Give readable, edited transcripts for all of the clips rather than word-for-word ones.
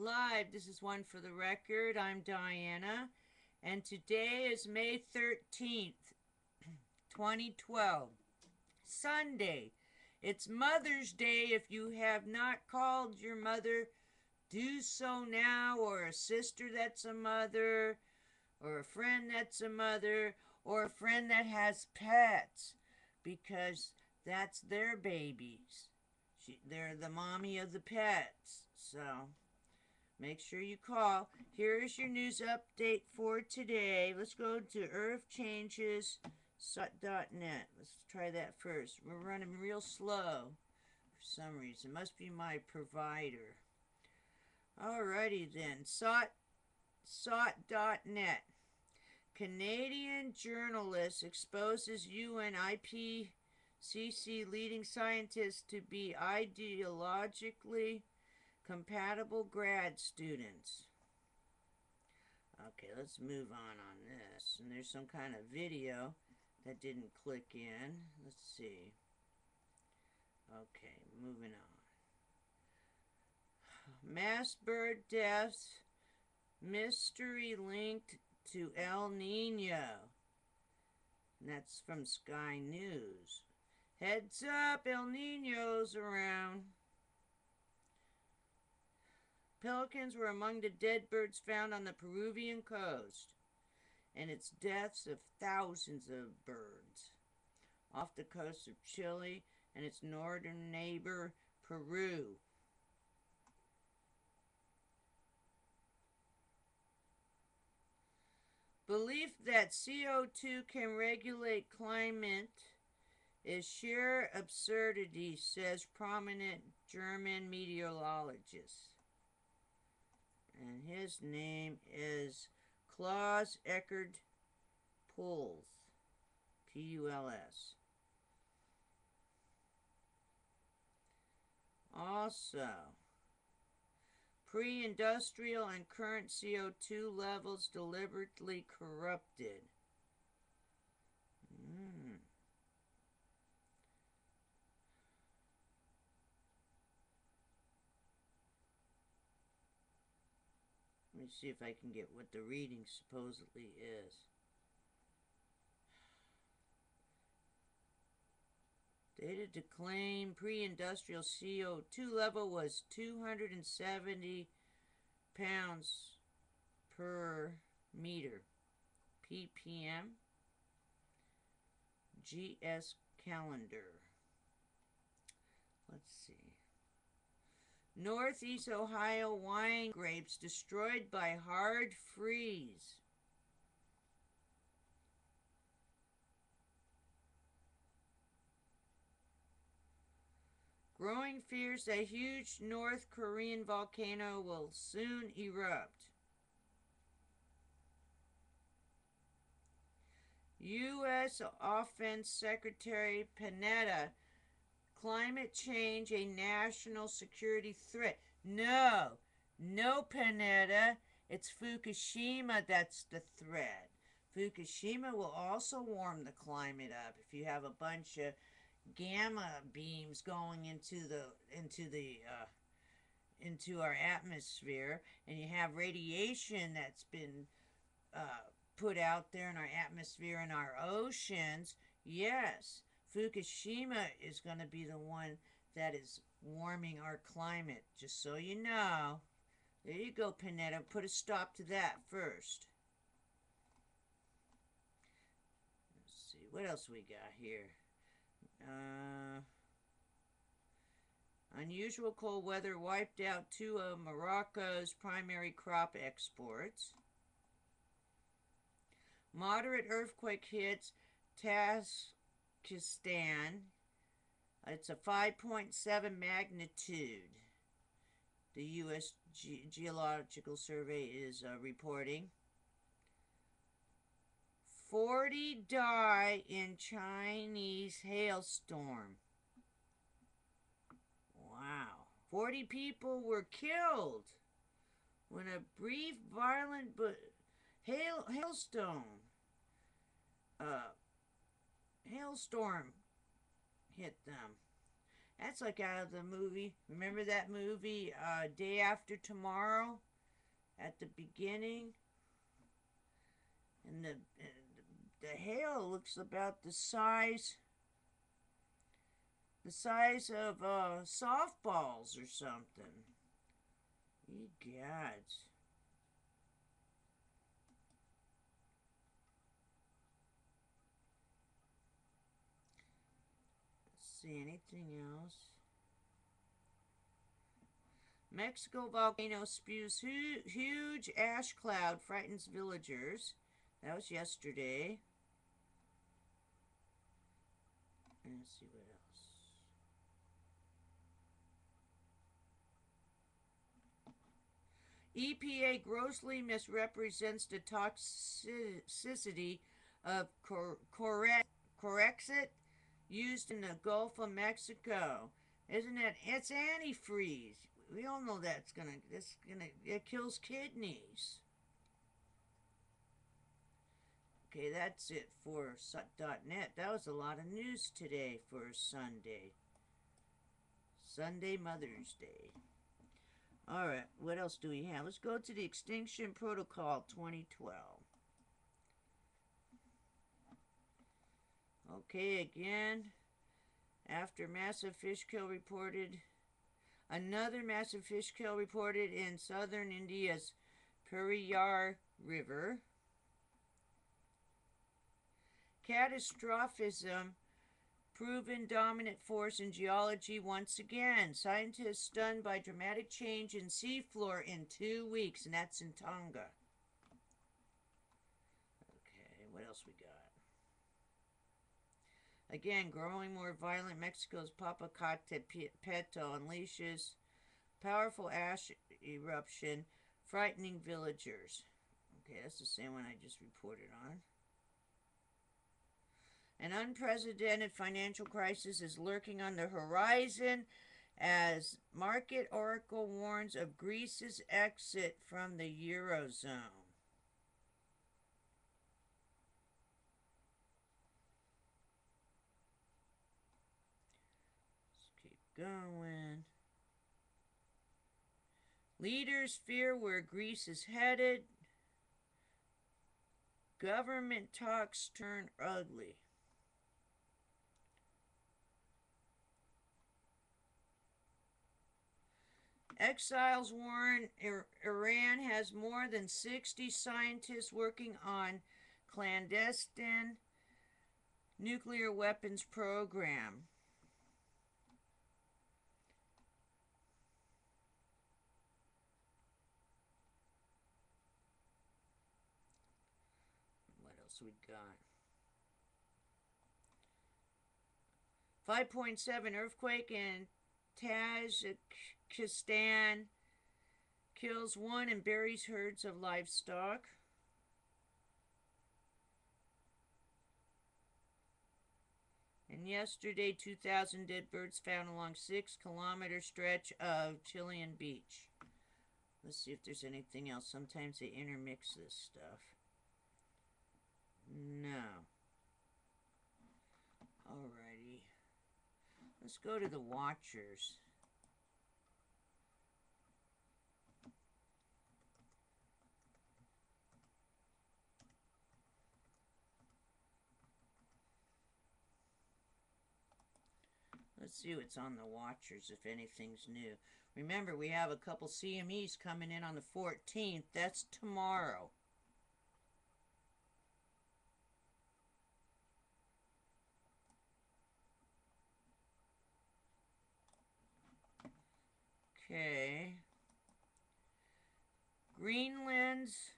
Live. This is One for the Record. I'm Diana, and today is May 13th, 2012, Sunday. It's Mother's Day. If you have not called your mother, do so now, or a sister that's a mother, or a friend that's a mother, or a friend that has pets, because that's their babies. They're the mommy of the pets, so make sure you call. Here's your news update for today. Let's go to earthchanges.net. Let's try that first. We're running real slow for some reason. It must be my provider. Alrighty then. SOT.net. Canadian journalist exposes UN IPCC leading scientists to be ideologically compatible grad students. Okay, let's move on this. And there's some kind of video that didn't click in. Let's see. Okay, moving on. Mass bird deaths, mystery linked to El Nino. And that's from Sky News. Heads up, El Nino's around. Pelicans were among the dead birds found on the Peruvian coast, and it's deaths of thousands of birds off the coast of Chile and its northern neighbor, Peru. Belief that CO2 can regulate climate is sheer absurdity, says prominent German meteorologist. And his name is Klaus Eckert Puls, P-U-L-S. Also, pre-industrial and current CO2 levels deliberately corrupted. Let me see if I can get what the reading supposedly is. Data to claim pre-industrial CO2 level was 270 pounds per meter. ppm. GS calendar. Let's see. Northeast Ohio wine grapes destroyed by hard freeze. Growing fears that huge North Korean volcano will soon erupt. U.S. Offense Secretary Panetta, climate change a national security threat. No, Panetta. It's Fukushima that's the threat. Fukushima will also warm the climate up. If you have a bunch of gamma beams going into our atmosphere, and you have radiation that's been put out there in our atmosphere and our oceans, yes, Fukushima is going to be the one that is warming our climate, just so you know. There you go, Panetta. Put a stop to that first. Let's see, what else we got here? Unusual cold weather wiped out two of Morocco's primary crop exports. Moderate earthquake hits Tajikistan. It's a 5.7 magnitude. The U.S. Geological Survey is reporting. 40 die in Chinese hailstorm. Wow. 40 people were killed when a brief, violent hailstorm hit them. That's like out of the movie. Remember that movie, Day After Tomorrow? At the beginning, and the hail looks about the size of softballs or something. Ye gods. Let's see, anything else? Mexico volcano spews huge ash cloud, frightens villagers. That was yesterday. And let's see what else. EPA grossly misrepresents the toxicity of Corexit used in the Gulf of Mexico. Isn't it? It's antifreeze. We all know it kills kidneys. Okay, that's it for .net. That was a lot of news today for Sunday. Sunday Mother's Day. Alright, what else do we have? Let's go to the Extinction Protocol 2012. Okay, again, after massive fish kill reported, another massive fish kill reported in southern India's Periyar River. Catastrophism proven dominant force in geology once again. Scientists stunned by dramatic change in seafloor in 2 weeks, and that's in Tonga. Okay, what else we got? Again, growing more violent, Mexico's Popocatépetl unleashes powerful ash eruption, frightening villagers. Okay, that's the same one I just reported on. An unprecedented financial crisis is lurking on the horizon as market oracle warns of Greece's exit from the Eurozone. Let's keep going. Leaders fear where Greece is headed. Government talks turn ugly. Exiles warn Iran has more than 60 scientists working on clandestine nuclear weapons program. What else we got? 5.7 earthquake in Tajikistan kills one and buries herds of livestock. And yesterday, 2,000 dead birds found along 6-kilometer stretch of Chilean beach. Let's see if there's anything else. Sometimes they intermix this stuff. No. Alrighty. Let's go to the watchers. Let's see what's on the watchers, if anything's new. Remember, we have a couple CMEs coming in on the 14th. That's tomorrow. Okay. Greenland's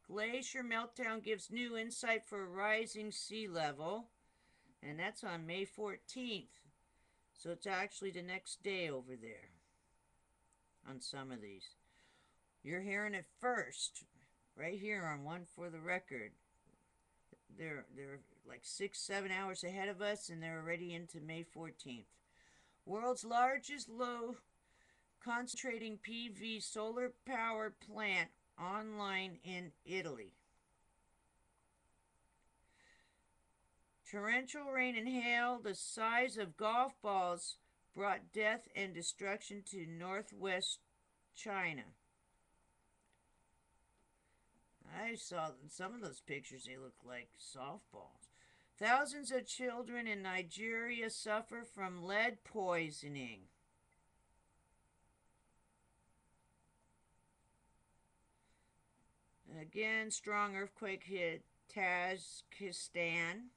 glacier meltdown gives new insight for rising sea level. And that's on May 14th. So it's actually the next day over there on some of these. You're hearing it first, right here on One for the Record. They're like 6-7 hours ahead of us, and they're already into May 14th. World's largest low concentrating PV solar power plant online in Italy. Torrential rain and hail the size of golf balls brought death and destruction to northwest China. I saw some of those pictures. They look like softballs. Thousands of children in Nigeria suffer from lead poisoning. Again, strong earthquake hit Tajikistan.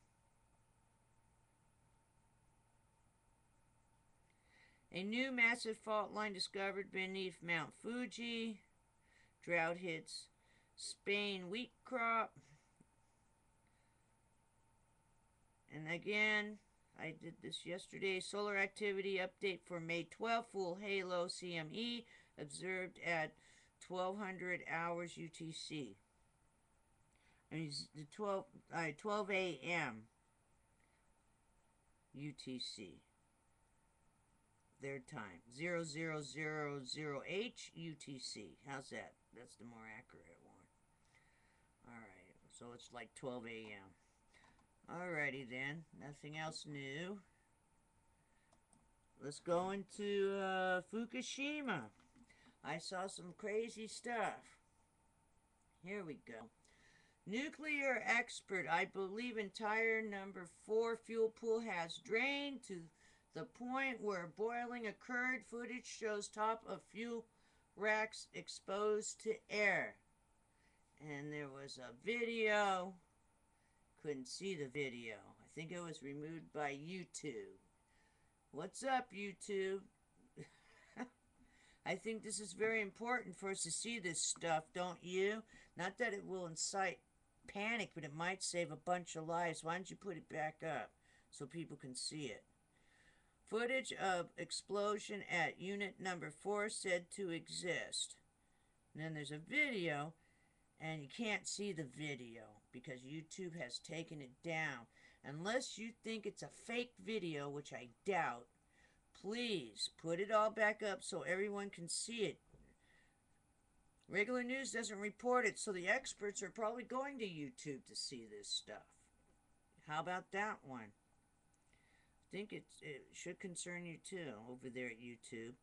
A new massive fault line discovered beneath Mount Fuji. Drought hits Spain wheat crop. And again, I did this yesterday. Solar activity update for May 12th. Full halo CME observed at 1200 hours UTC. I mean, the 12 a.m. UTC. Their time. 0000H UTC. How's that? That's the more accurate one. Alright, so it's like 12 a.m. Alrighty then. Nothing else new. Let's go into Fukushima. I saw some crazy stuff. Here we go. Nuclear expert. I believe entire number 4 fuel pool has drained to the point where boiling occurred. Footage shows top of fuel racks exposed to air. And there was a video. Couldn't see the video. I think it was removed by YouTube. What's up, YouTube? I think this is very important for us to see this stuff, don't you? Not that it will incite panic, but it might save a bunch of lives. Why don't you put it back up so people can see it? Footage of explosion at unit number 4 said to exist. And then there's a video, and you can't see the video because YouTube has taken it down. Unless you think it's a fake video, which I doubt, please put it all back up so everyone can see it. Regular news doesn't report it, so the experts are probably going to YouTube to see this stuff. How about that one? I think it should concern you too over there at YouTube.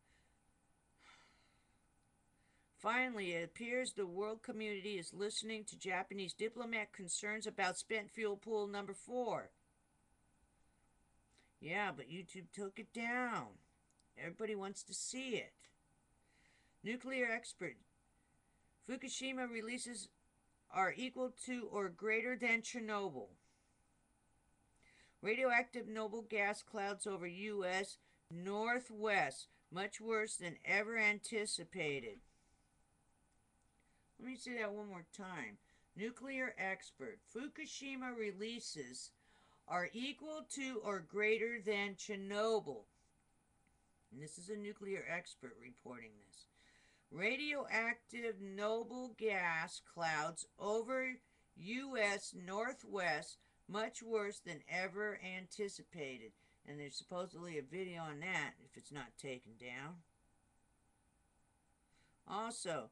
Finally, it appears the world community is listening to Japanese diplomat concerns about spent fuel pool number 4. Yeah, but YouTube took it down. Everybody wants to see it. Nuclear expert. Fukushima releases are equal to or greater than Chernobyl. Radioactive noble gas clouds over U.S. Northwest, much worse than ever anticipated. Let me say that one more time. Nuclear expert. Fukushima releases are equal to or greater than Chernobyl. And this is a nuclear expert reporting this. Radioactive noble gas clouds over U.S. Northwest, much worse than ever anticipated. And there's supposedly a video on that if it's not taken down. Also,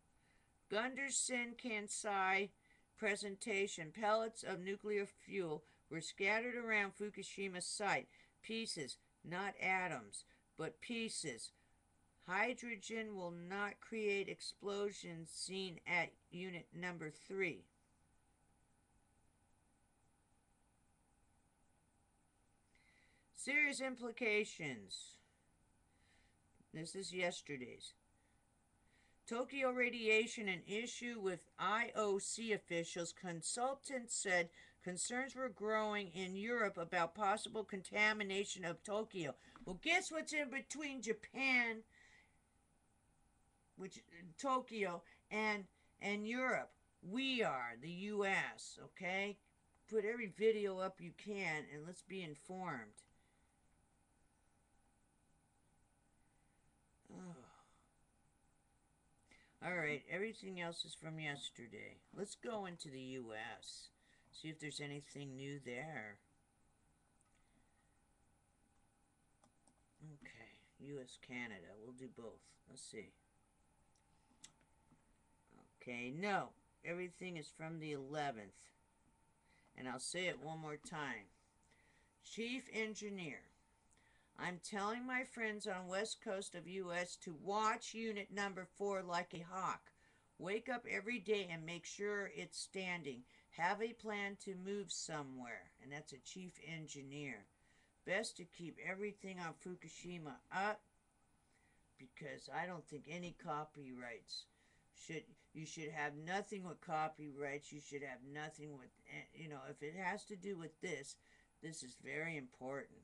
Gunderson Kansai presentation. Pellets of nuclear fuel were scattered around Fukushima site. Pieces, not atoms, but pieces. Hydrogen will not create explosions seen at unit number 3. Serious implications. This is yesterday's. Tokyo radiation, an issue with IOC officials. Consultants said concerns were growing in Europe about possible contamination of Tokyo. Well, guess what's in between Japan, Tokyo, and Europe? We are the U.S., okay? Put every video up you can, and let's be informed. Oh. Alright, everything else is from yesterday. Let's go into the U.S. See if there's anything new there. Okay, U.S., Canada. We'll do both. Let's see. Okay, no. Everything is from the 11th. And I'll say it one more time. Chief Engineer. I'm telling my friends on west coast of U.S. to watch unit number 4 like a hawk. Wake up every day and make sure it's standing. Have a plan to move somewhere. And that's a chief engineer. Best to keep everything on Fukushima up because I don't think any copyrights you should have nothing with copyrights. You should have nothing with, if it has to do with this is very important.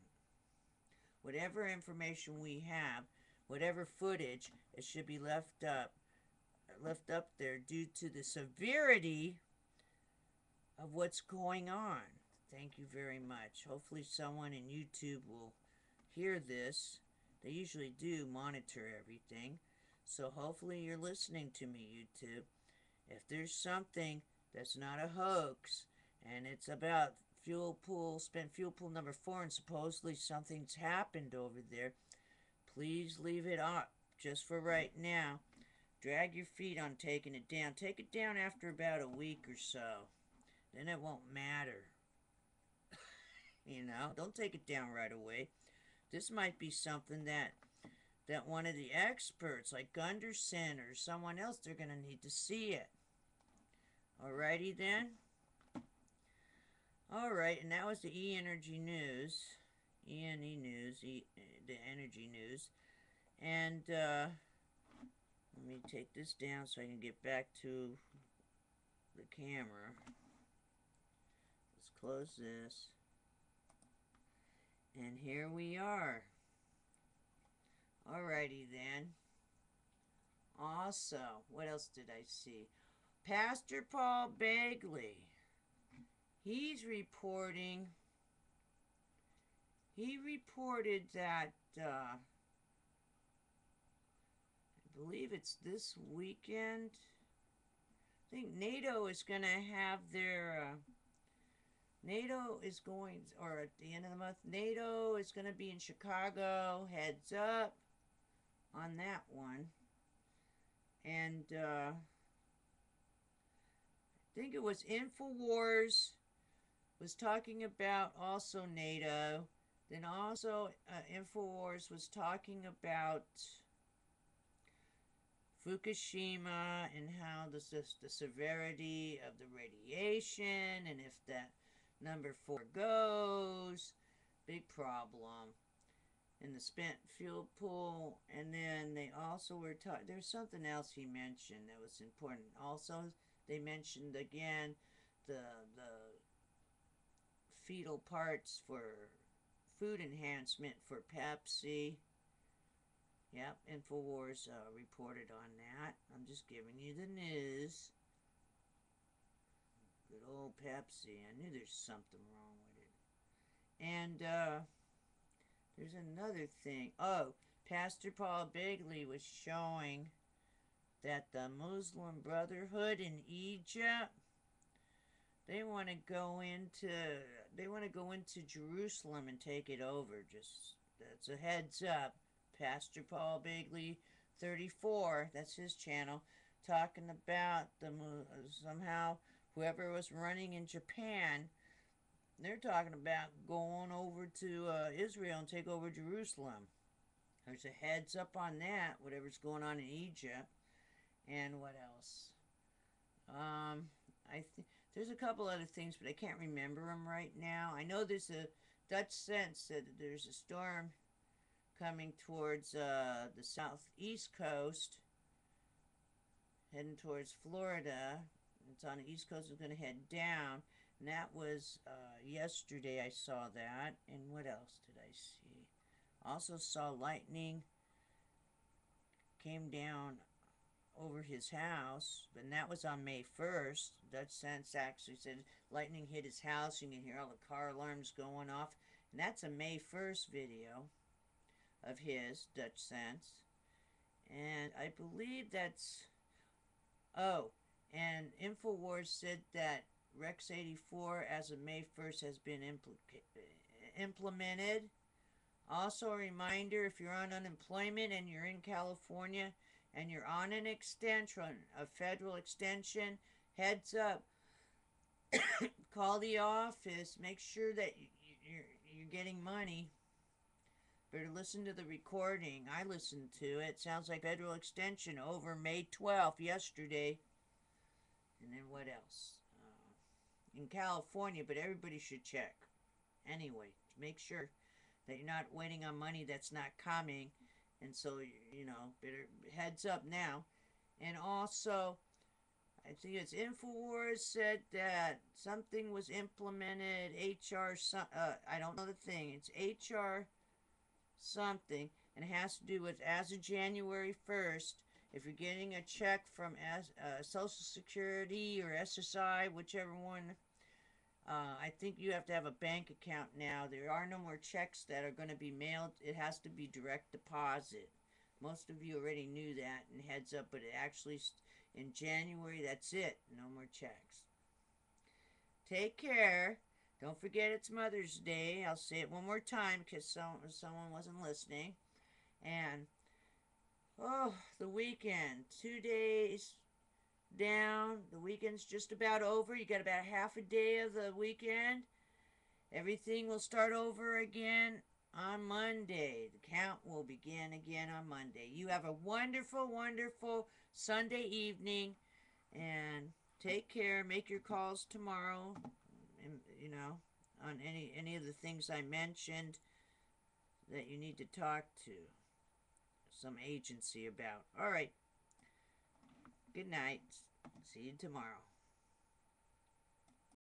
Whatever information we have, whatever footage, it should be left up there due to the severity of what's going on. Thank you very much. Hopefully someone in YouTube will hear this. They usually do monitor everything. So hopefully you're listening to me, YouTube. If there's something that's not a hoax and it's about spent fuel pool number 4 and supposedly something's happened over there, please leave it up just for right now. Drag your feet on taking it down. Take it down after about a week or so. Then it won't matter. Don't take it down right away. This might be something that one of the experts, like Gunderson or someone else, they're going to need to see it. Alrighty then. Alright, and that was the E-Energy News. E-N-E News. The Energy News. And, let me take this down so I can get back to the camera. Let's close this. And here we are. Alrighty then. Also, what else did I see? Pastor Paul Begley. He reported that, I believe it's this weekend. I think NATO is going to have their, NATO is going, or at the end of the month, NATO is going to be in Chicago. Heads up on that one. And, I think it was InfoWars was talking about also NATO. Then also InfoWars was talking about Fukushima and how the severity of the radiation and if that number 4 goes. Big problem. And the spent fuel pool. And then they also were talking, there's something else he mentioned that was important. Also, they mentioned again the fetal parts for food enhancement for Pepsi. Yep, InfoWars reported on that. I'm just giving you the news. Good old Pepsi. I knew there's something wrong with it. And there's another thing. Oh, Pastor Paul Begley was showing that the Muslim Brotherhood in Egypt, they want to go into Jerusalem and take it over. Just that's a heads up. Pastor Paul Begley 34, that's his channel, talking about somehow whoever was running in Japan, they're talking about going over to Israel and take over Jerusalem. There's a heads up on that, whatever's going on in Egypt. And what else? There's a couple other things, but I can't remember them right now. I know there's a Dutch sense that there's a storm coming towards the southeast coast, heading towards Florida. It's on the east coast. It's going to head down. And that was yesterday I saw that. And what else did I see? Also saw lightning came down over his house, and that was on May 1st. Dutch Sense actually said lightning hit his house. You can hear all the car alarms going off. And that's a May 1st video of his, Dutch Sense. And I believe that's... Oh, and InfoWars said that Rex 84 as of May 1st has been implemented. Also a reminder, if you're on unemployment and you're in California and you're on an extension, a federal extension, heads up, call the office, make sure that you're getting money. Better listen to the recording. I listened to it. Sounds like federal extension over May 12th, yesterday. And then what else? In California, but everybody should check. Anyway, make sure that you're not waiting on money that's not coming. And so, you know, better heads up now. And also, I think it's InfoWars said that something was implemented, HR, I don't know the thing. It's HR something, and it has to do with as of January 1st, if you're getting a check from Social Security or SSI, whichever one, I think you have to have a bank account now. There are no more checks that are going to be mailed. It has to be direct deposit. Most of you already knew that, and heads up, but it actually, in January, that's it. No more checks. Take care. Don't forget it's Mother's Day. I'll say it one more time because someone wasn't listening. And, oh, the weekend. 2 days down. The weekend's just about over. You got about half a day of the weekend. Everything will start over again on Monday. The count will begin again on Monday. You have a wonderful, wonderful Sunday evening. And take care. Make your calls tomorrow. You know, on any of the things I mentioned that you need to talk to some agency about. All right. Good night. See you tomorrow.